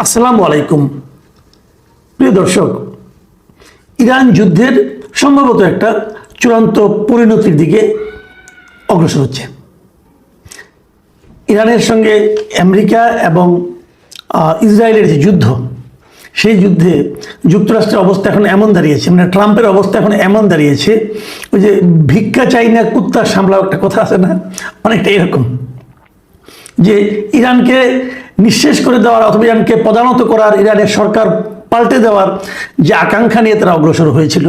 আসসালামু আলাইকুম প্রিয় দর্শক, ইরান যুদ্ধের সম্ভবত একটা চূড়ান্ত পরিণতির দিকে অগ্রসর হচ্ছে। ইরানের সঙ্গে আমেরিকা এবং ইসরায়েলের যে যুদ্ধ, সেই যুদ্ধে যুক্তরাষ্ট্রের অবস্থা এখন এমন দাঁড়িয়েছে, মানে ট্রাম্পের অবস্থা এখন এমন দাঁড়িয়েছে, ওই যে ভিক্ষা চাই না কুত্তা সামলাও একটা কথা আছে না, অনেকটা এরকম যে ইরানকে নিঃশেষ করে দেওয়ার অথবা ইরানকে পদানত করার, ইরানের সরকার পাল্টে দেওয়ার যে আকাঙ্ক্ষা নিয়ে তারা অগ্রসর হয়েছিল,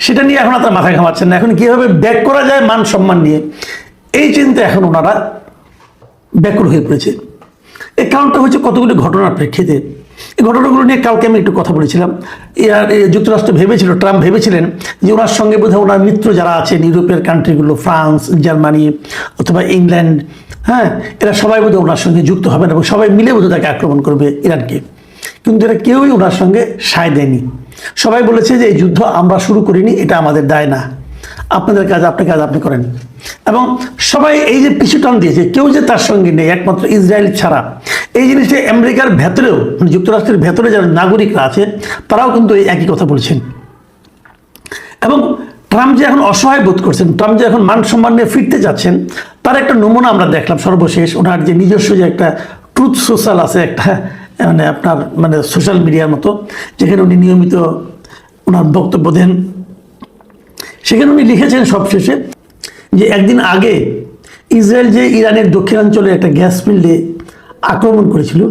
সেটা নিয়ে এখন তারা মাথা ঘামাচ্ছেন না। এখন কীভাবে ব্যাক করা যায় মান সম্মান নিয়ে, এই চিন্তা এখন ওনারা ব্যাকুল হয়ে পড়েছে। এই কারণটা হচ্ছে কতগুলি ঘটনার প্রেক্ষিতে। এই ঘটনাগুলো নিয়ে কালকে আমি একটু কথা বলেছিলাম। যুক্তরাষ্ট্র ভেবেছিল, ট্রাম্প ভেবেছিলেন যে ওনার সঙ্গে বোধহয় ওনার মিত্র যারা আছেন ইউরোপের কান্ট্রিগুলো, ফ্রান্স, জার্মানি অথবা ইংল্যান্ড, হ্যাঁ, এরা সবাই বোধহয় ওনার সঙ্গে যুক্ত হবেন এবং সবাই মিলে বোধহয় তাকে আক্রমণ করবে ইরানকে। কিন্তু এরা কেউই ওনার সঙ্গে সায় দেয়নি। সবাই বলেছে যে এই যুদ্ধ আমরা শুরু করিনি, এটা আমাদের দায় না, আপনাদের কাজ আপনি করেন। এবং সবাই এই যে পিছু টান দিয়েছে, কেউ যে তার সঙ্গে নেই একমাত্র ইসরায়েল ছাড়া। এই জিনিসটা আমেরিকার ভেতরেও, মানে যুক্তরাষ্ট্রের ভেতরে যারা নাগরিকরা আছে তারাও কিন্তু এই একই কথা বলছেন। এবং ট্রাম্প যে এখন অসহায় বোধ করছেন, ট্রাম্প যে এখন মান সম্মান নিয়ে ফিরতে যাচ্ছেন, তার একটা নমুনা আমরা দেখলাম সর্বশেষ। ওনার যে নিজস্ব যে একটা ট্রুথ সোশ্যাল আছে, একটা মানে আপনার মানে সোশ্যাল মিডিয়ার মতো, যেখানে উনি নিয়মিত ওনার বক্তব্য দেন, সেখানে উনি লিখেছেন সবশেষে যে একদিন আগে ইসরায়েল যে ইরানের দক্ষিণাঞ্চলে একটা গ্যাস ফিল্ডে আক্রমণ করেছিল,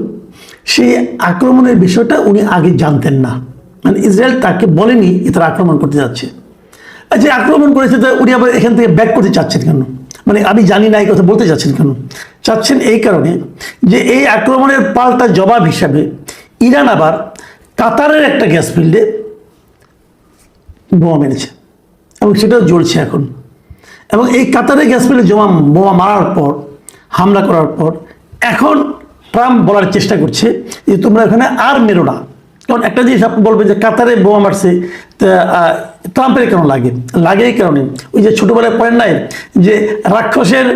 সেই আক্রমণের বিষয়টা উনি আগে জানতেন না। মানে ইসরায়েল তাকে বলেনি যে তারা আক্রমণ করতে যাচ্ছে। যে আক্রমণ করেছে তা উনি আবার এখান থেকে ব্যাক করতে চাচ্ছেন কেন? মানে আমি জানি না এই কথা বলতে চাচ্ছেন কেন? চাচ্ছেন এই কারণে যে এই আক্রমণের পাল্টা জবাব হিসাবে ইরান আবার কাতারের একটা গ্যাস ফিল্ডে বোমা মেরেছে এবং সেটাও জ্বলছে এখন। এবং এই কাতারে গ্যাস ফিল্ডে বোমা মারার পর, হামলা করার পর, এখন ট্রাম্প বলার চেষ্টা করছে যে তোমরা এখানে আর মেরো না। কারণ একটা জিনিস আপনি বলবেন যে কাতারে বোমা মারছে, ট্রাম্পের কেন লাগে? এই কারণে ওই যে ছোটোবেলায় পয়েন্ট নাই যে রাক্ষসের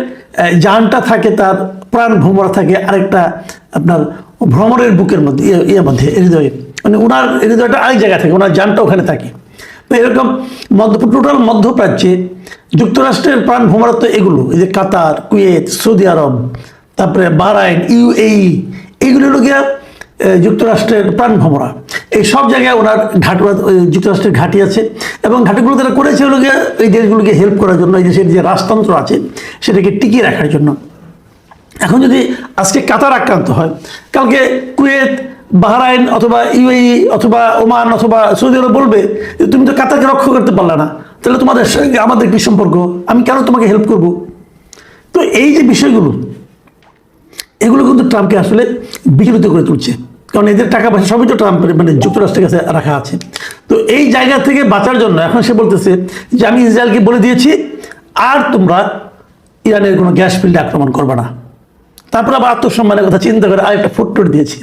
জানটা থাকে, তার প্রাণ ভ্রমরা থাকে আরেকটা আপনার ভ্রমরের বুকের মধ্যে, মধ্যে হৃদয়ে, মানে ওনার হৃদয়টা আরেক জায়গায় থাকে, ওনার জানটা ওখানে থাকে। তো এরকম টোটাল মধ্যপ্রাচ্যে যুক্তরাষ্ট্রের প্রাণ ভ্রমরত্ব এগুলো, এই যে কাতার, কুয়েত, সৌদি আরব, তারপরে বাহরাইন, UAE, এইগুলো হলো গিয়া যুক্তরাষ্ট্রের প্রাণ ভ্রমরা। এই সব জায়গায় ওনার যুক্তরাষ্ট্রের ঘাঁটি আছে এবং ঘাঁটিগুলো তারা করেছে হলো গিয়া এই দেশগুলোকে হেল্প করার জন্য, এই দেশের যে রাজতন্ত্র আছে সেটাকে টিকিয়ে রাখার জন্য। এখন যদি আজকে কাতার আক্রান্ত হয়, কালকে কুয়েত, বাহরাইন অথবা UAE অথবা ওমান অথবা সৌদি আরব বলবে যে তুমি তো কাতারকে রক্ষা করতে পারলে না, তাহলে তোমাদের সঙ্গে আমাদের কি সম্পর্ক, আমি কেন তোমাকে হেল্প করব? তো এই যে বিষয়গুলো, এগুলো কিন্তু ট্রাম্পকে আসলে বিচলিত করে তুলছে। কারণ এদের টাকা পয়সা সবই তো ট্রাম্পের, মানে যুক্তরাষ্ট্রের কাছে রাখা আছে। তো এই জায়গা থেকে বাঁচার জন্য এখন সে বলতেছে যে আমি ইসরায়েলকে বলে দিয়েছি আর তোমরা ইরানের কোনো গ্যাস ফিল্ডে আক্রমণ করবে না। তারপর আবার আত্মসম্মানের কথা চিন্তা করে আরেকটা ফুটনোট দিয়েছি।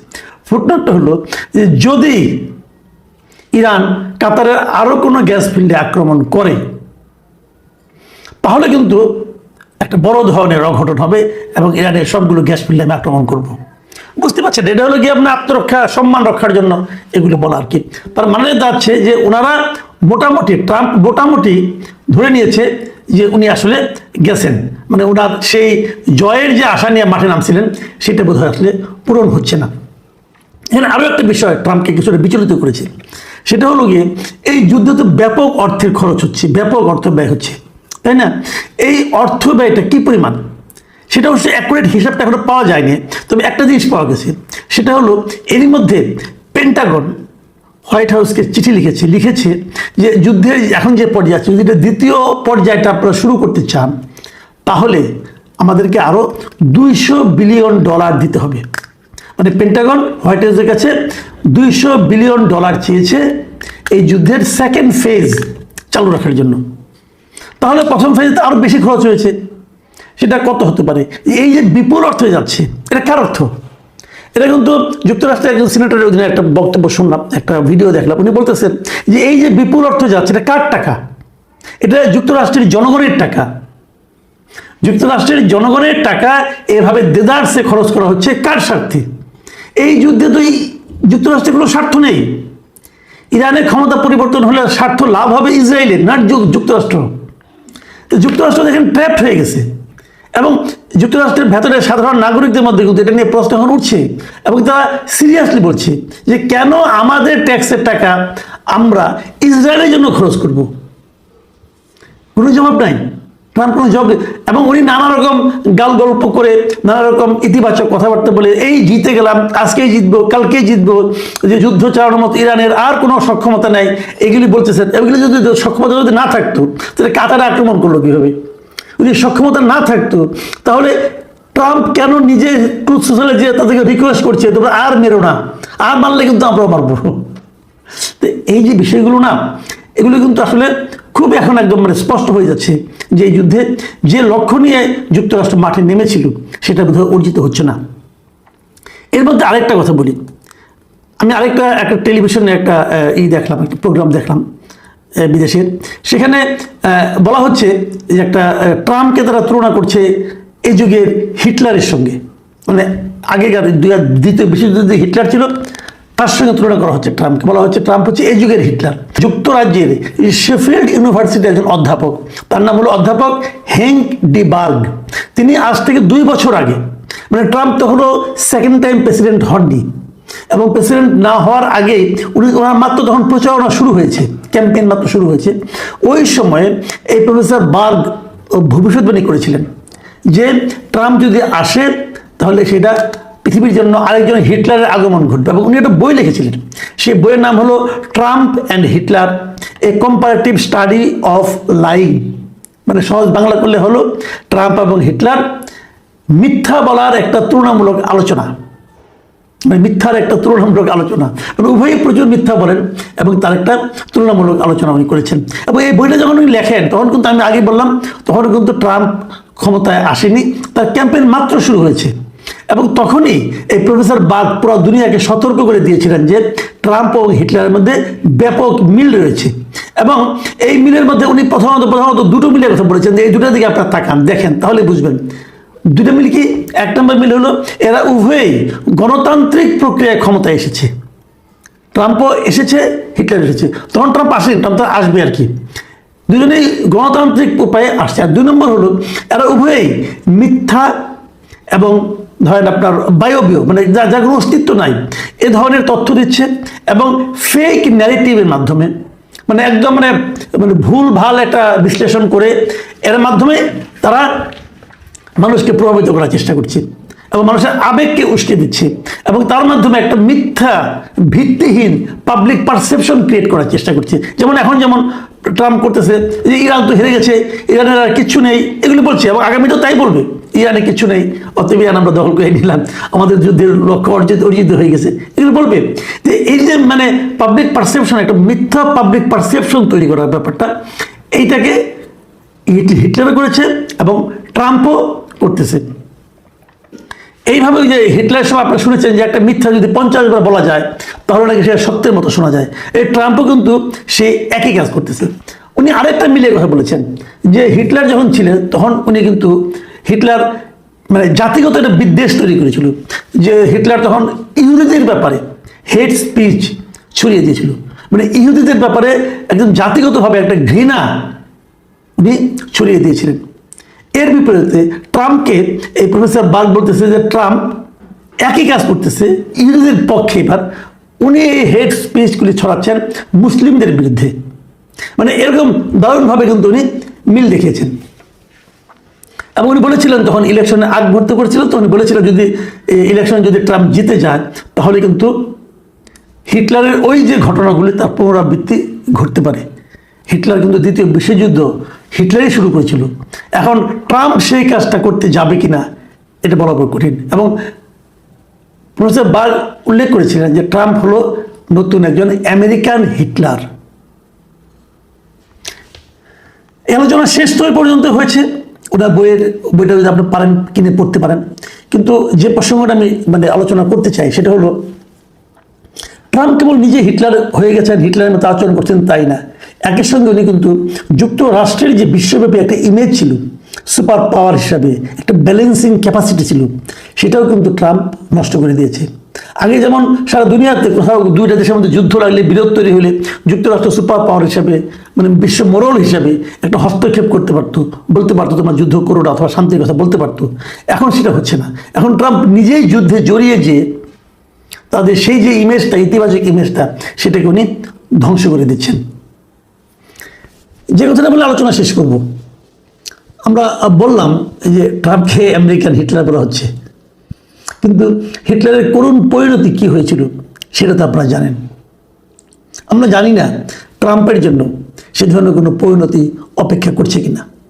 ফুটনোটটা হলো যে যদি ইরান কাতারের আরও কোনো গ্যাস ফিল্ডে আক্রমণ করে, তাহলে কিন্তু একটা বড় ধরনের অঘটন হবে এবং ইরানের সবগুলো গ্যাস ফিল্ডে আমি আক্রমণ করব। বুঝতে পারছেন? এটা হলো কি আপনার আত্মরক্ষা, সম্মান রক্ষার জন্য এগুলো বলা আর কি। তার মানে যাচ্ছে যে ওনারা ট্রাম্প মোটামুটি ধরে নিয়েছে যে উনি আসলে গেছেন, মানে ওনার সেই জয়ের যে আশা নিয়ে মাঠে নামছিলেন সেটা বোধহয় আসলে পূরণ হচ্ছে না। এখানে আরও একটা বিষয় ট্রাম্পকে কিছুটা বিচলিত করেছে, সেটা হলো গিয়ে এই যুদ্ধে তো ব্যাপক অর্থের খরচ হচ্ছে, ব্যাপক অর্থ ব্যয় হচ্ছে, তাই না? এই অর্থ ব্যয়টা কী পরিমাণ সেটা অবশ্যই অ্যাকুরেট হিসাবটা এখনো পাওয়া যায়নি। তবে একটা জিনিস পাওয়া গেছে, সেটা হলো এরই মধ্যে পেন্টাগন হোয়াইট হাউসকে চিঠি লিখেছে যে যুদ্ধের এখন যে পর্যায়ে আছে, যদি এটা দ্বিতীয় পর্যায়টা আপনারা শুরু করতে চান, তাহলে আমাদেরকে আরও $200 বিলিয়ন দিতে হবে। মানে পেন্টাগন হোয়াইট হাউসের কাছে $200 বিলিয়ন চেয়েছে এই যুদ্ধের সেকেন্ড ফেজ চালু রাখার জন্য। তাহলে প্রথম ফেজে আরও বেশি খরচ হয়েছে, সেটা কত হতে পারে? এই যে বিপুল অর্থ হয়ে যাচ্ছে, এটা কার অর্থ? এটা কিন্তু যুক্তরাষ্ট্রের একজন সিনেটরের অধীনে একটা বক্তব্য শুনলাম, একটা ভিডিও দেখলাম, উনি বলতেছেন যে এই যে বিপুল অর্থ যাচ্ছে, এটা কার টাকা? এটা যুক্তরাষ্ট্রের জনগণের টাকা। যুক্তরাষ্ট্রের জনগণের টাকা এভাবে দেদারসে খরচ করা হচ্ছে কার স্বার্থে? এই যুদ্ধে তো যুক্তরাষ্ট্রের কোনো স্বার্থ নেই। ইরানের ক্ষমতা পরিবর্তন হলে স্বার্থ লাভ হবে ইসরায়েলের, না যুক্তরাষ্ট্র। তো যুক্তরাষ্ট্র দেখেন ট্র্যাপড হয়ে গেছে, এবং যুক্তরাষ্ট্রের ভেতরে সাধারণ নাগরিকদের মধ্যে কিন্তু এটা নিয়ে প্রশ্ন এখন উঠছে, এবং তারা সিরিয়াসলি বলছে যে কেন আমাদের ট্যাক্সের টাকা আমরা ইসরায়েলের জন্য খরচ করব। কোনো জবাব নাই, ট্রাম্প কোনো জবাব নেই। এবং উনি নানা রকম গাল গল্প করে, নানা রকম ইতিবাচক কথাবার্তা বলে, এই জিতে গেলাম, আজকেই জিতবো, কালকেই জিতবো, যে যুদ্ধ চালানোর মতো ইরানের আর কোনো সক্ষমতা নাই, এগুলি বলতেছেন। এগুলি যদি সক্ষমতা যদি না থাকতো তাহলে কাতারে আক্রমণ করলো কীভাবে? যদি সক্ষমতা না থাকতো তাহলে ট্রাম্প কেন নিজে ট্রুথ সোশ্যালে যে তাদেরকে রিকোয়েস্ট করছে তোমরা আর মেরো না, আর মারলে কিন্তু আমরা মারবো। তো এই যে বিষয়গুলো না, এগুলো কিন্তু আসলে খুব এখন একদম মানে স্পষ্ট হয়ে যাচ্ছে যে এই যুদ্ধে যে লক্ষ্য নিয়ে যুক্তরাষ্ট্র মাঠে নেমেছিল সেটা বোধহয় অর্জিত হচ্ছে না। এর মধ্যে আরেকটা কথা বলি, আমি একটা টেলিভিশনে একটা দেখলাম, একটা প্রোগ্রাম দেখলাম বিদেশের। সেখানে বলা হচ্ছে যে একটা ট্রাম্পকে তারা তুলনা করছে এই যুগের হিটলারের সঙ্গে, মানে আগেকার দ্বিতীয় বিশ্বযুদ্ধে হিটলার ছিল তার সঙ্গে তুলনা করা হচ্ছে ট্রাম্পকে। বলা হচ্ছে ট্রাম্প হচ্ছে এই যুগের হিটলার। যুক্তরাজ্যের শেফিল্ড ইউনিভার্সিটির একজন অধ্যাপক, তার নাম হলো অধ্যাপক হেঙ্ক ডি বার্গ। তিনি আজ থেকে 2 বছর আগে, মানে ট্রাম্প তখনও সেকেন্ড টাইম প্রেসিডেন্ট হননি, এবং প্রেসিডেন্ট না হওয়ার আগেই ওনার মাত্র তখন প্রচারণা শুরু হয়েছে, ক্যাম্পেইন মাত্র শুরু হয়েছে। ওই সময়ে এই প্রফেসর বার্গ ভবিষ্যৎবাণী করেছিলেন যে ট্রাম্প যদি আসে তাহলে সেটা পৃথিবীর জন্য আরেকজন হিটলারের আগমন ঘটবে। এবং উনি একটা বই লিখেছিলেন, সেই বইয়ের নাম হলো Trump and Hitler, A comparative study of lying. মানে সহজ বাংলা করলে হলো ট্রাম্প এবং হিটলার মিথ্যা বলার একটা তুলনামূলক আলোচনা, মানে মিথ্যার একটা তুলনামূলক আলোচনা। মানে উভয়ই প্রচুর মিথ্যা বলেন এবং তার একটা তুলনামূলক আলোচনা উনি করেছেন। এবং এই বইটা যখন উনি লেখেন তখন কিন্তু আমি আগে বললাম তখন কিন্তু ট্রাম্প ক্ষমতায় আসেনি, তার ক্যাম্পেইন মাত্র শুরু হয়েছে। এবং তখনই এই প্রফেসর বার্গ পুরো দুনিয়াকে সতর্ক করে দিয়েছিলেন যে ট্রাম্প এবং হিটলারের মধ্যে ব্যাপক মিল রয়েছে। এবং এই মিলের মধ্যে উনি প্রথমত দুটো মিলের কথা বলেছেন, যে এই দুটোর দিকে আপনার তাকান, দেখেন, তাহলে বুঝবেন। দুটো মিল কি? 1 নম্বর মিল হলো এরা উভয়ই গণতান্ত্রিক প্রক্রিয়ায় ক্ষমতায় এসেছে। ট্রাম্পও এসেছে, হিটলার এসেছে। তখন ট্রাম্প আসেনি, ট্রাম্প তো আসবে আর কি। দুজনেই গণতান্ত্রিক উপায়ে আসছে। আর 2 নম্বর হলো এরা উভয়ই মিথ্যা এবং ধরেন আপনার বায়বীয়, মানে যার কোনো অস্তিত্ব নাই, এ ধরনের তথ্য দিচ্ছে এবং ফেক ন্যারেটিভের মাধ্যমে, মানে একদম মানে ভুল ভাল একটা বিশ্লেষণ করে এর মাধ্যমে তারা মানুষকে প্রভাবিত করার চেষ্টা করছে এবং মানুষের আবেগকে উস্কে দিচ্ছে এবং তার মাধ্যমে একটা মিথ্যা ভিত্তিহীন পাবলিক পারসেপশন ক্রিয়েট করার চেষ্টা করছে। যেমন এখন যেমন ট্রাম্প করতেছে যে ইরান তো হেরে গেছে, ইরানের আর কিচ্ছু নেই, এগুলো বলছে, এবং আগামীতেও তাই বলবে, ইরানে কিছু নেই, অতএব ইরান আমরা দখল করে নিলাম, আমাদের যুদ্ধের লক্ষ্য অর্জিত হয়ে গেছে, এগুলো বলবে। যে এই যে মানে পাবলিক পারসেপশন, একটা মিথ্যা পাবলিক পারসেপশন তৈরি করার ব্যাপারটা, এইটাকে হিটলারও করেছে এবং ট্রাম্পও করতেছে। এইভাবে যে হিটলারের সময় আপনারা শুনেছেন যে একটা মিথ্যা যদি 50 বার বলা যায় তাহলে নাকি সেটা সত্যের মতো শোনা যায়। এই ট্রাম্পও কিন্তু সেই একই কাজ করতেছে। উনি আরেকটা মিলের কথা বলেছেন যে হিটলার যখন ছিলেন তখন উনি কিন্তু হিটলার মানে জাতিগত একটা বিদ্বেষ তৈরি করেছিল, যে হিটলার তখন ইহুদিদের ব্যাপারে হেট স্পিচ ছড়িয়ে দিয়েছিল, মানে ইহুদিদের ব্যাপারে একদম জাতিগতভাবে একটা ঘৃণা উনি ছড়িয়ে দিয়েছিলেন। এর বিপরীতে ট্রাম্পকে এই প্রফেসর বার্গ বলতেছে যে ট্রাম্প একই কাজ করতেছে ইহুদিদের পক্ষে। এবার উনি এই হেট স্পিচগুলি ছড়াচ্ছেন মুসলিমদের বিরুদ্ধে, মানে এরকম দারুণভাবে কিন্তু উনি মিল দেখিয়েছেন। এবং উনি বলেছিলেন তখন ইলেকশনে আগ মুহূর্ত করেছিলেন, তো উনি বলেছিলেন যদি ইলেকশন যদি ট্রাম্প জিতে যায় তাহলে কিন্তু হিটলারের ওই যে ঘটনাগুলি তার পুনরাবৃত্তি ঘটতে পারে। হিটলার কিন্তু দ্বিতীয় বিশ্বযুদ্ধ হিটলারই শুরু করেছিল। এখন ট্রাম্প সেই কাজটা করতে যাবে কিনা এটা বলা বড় কঠিন। এবং প্রফেসর বার্গ উল্লেখ করেছিলেন যে ট্রাম্প হলো নতুন একজন আমেরিকান হিটলার। এই আলোচনা শেষ তো পর্যন্ত হয়েছে, ওটা বইটা যদি আপনি পারেন কিনে পড়তে পারেন। কিন্তু যে প্রসঙ্গটা আমি মানে আলোচনা করতে চাই সেটা হলো ট্রাম্প কেবল নিজে হিটলার হয়ে গেছেন, হিটলারের মতো আচরণ করছেন তাই না, একই সঙ্গে উনি কিন্তু যুক্তরাষ্ট্রের যে বিশ্বব্যাপী একটা ইমেজ ছিল সুপার পাওয়ার হিসাবে, একটা ব্যালেন্সিং ক্যাপাসিটি ছিল, সেটাও কিন্তু ট্রাম্প নষ্ট করে দিয়েছে। আগে যেমন সারা দুনিয়াতে কোথাও দুইটা দেশের মধ্যে যুদ্ধ লাগলে বিরোধ তৈরি হলে যুক্তরাষ্ট্র সুপার পাওয়ার হিসাবে মানে বিশ্ব মোড়ল হিসাবে একটা হস্তক্ষেপ করতে পারতো, বলতে পারতো তোমার যুদ্ধ করো না অথবা শান্তির কথা বলতে পারতো। এখন সেটা হচ্ছে না। এখন ট্রাম্প নিজেই যুদ্ধে জড়িয়ে যে তাদের সেই যে ইমেজটা, ইতিবাচক ইমেজটা, সেটাকে উনি ধ্বংস করে দিচ্ছেন। যে কথাটা বলে আলোচনা শেষ করব, আমরা বললাম যে ট্রাম্পকে আমেরিকান হিটলার বলা হচ্ছে, কিন্তু হিটলারের করুণ পরিণতি কী হয়েছিল সেটা তো আপনারা জানেন। আমরা জানি না ট্রাম্পের জন্য সে ধরনের কোনো পরিণতি অপেক্ষা করছে কিনা।